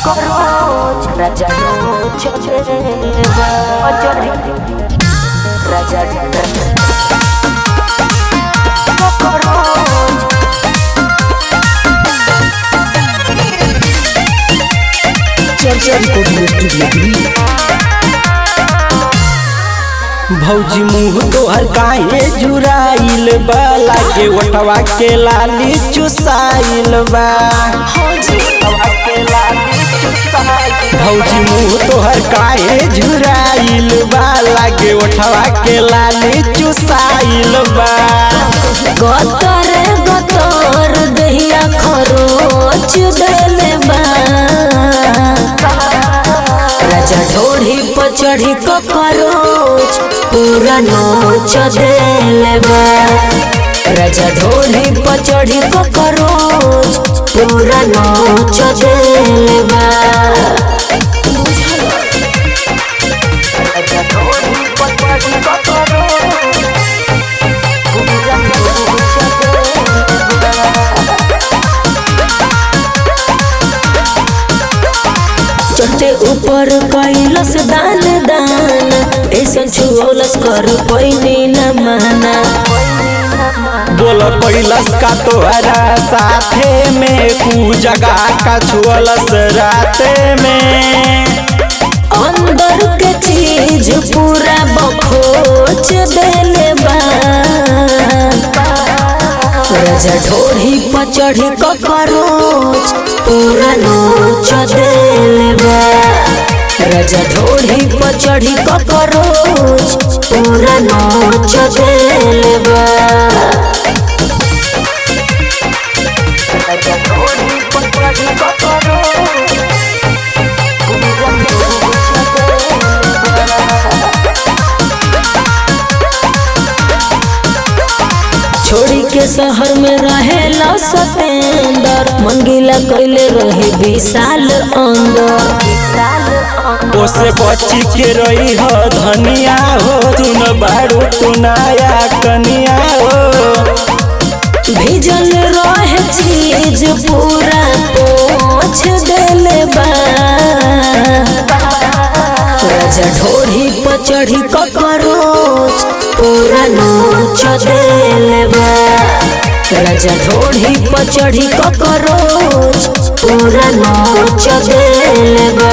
Cockroach राजा रोज देवा राजा भौजी मुँह तोहर काहे जुराइल बा लागे ओठवा के लाली चुसाइल बा। भौजी मुँह तोहर काहे जुराइल बा लागे ओठवा के लाली चुसाइल बा। गतर गतर दहिया खरोच देले बा राजा ढोढ़ी पर चढ़ी कॉकरोच पूरा नोच देले बा राजा ढोढ़ी पर चढ़ी कॉकरोच पूरा नोच देले बा। राजा ढोढ़ी पर चढ़ी कॉकरोच पूरा नोच देले चढ़ते ऊपर कैलस दान दान ऐसा छुओलस कर पैनी न माना। बोल कैलस का तोहरा साथे में कु जगह का छुअलस राते में। अंदर के चीज पूरा बखोच देले बा राजा ढोढ़ी पर चढ़ी कॉकरोच पूरा नोच देले बा राजा ढोढ़ी पर चढ़ी कॉकरोच पूरा नोच देले बा। राजा ढोढ़ी पर चढ़ी कॉकरोच पूरा नोच देले छोड़ी के शहर में रहेला सतेंदर मंगीला कैले रहे विशाल अंदर। ओसे बची के रही हो धनिया हो तुन बारू तुनाया कनिया हो। भिजल रहे चीज पूरा पोछ देले बा राजा ढोढ़ी पर चढ़ी कॉकरोच पूरा नोच देले बा राजा ढोढ़ी पर चढ़ी कॉकरोच पूरा नोच देले बा।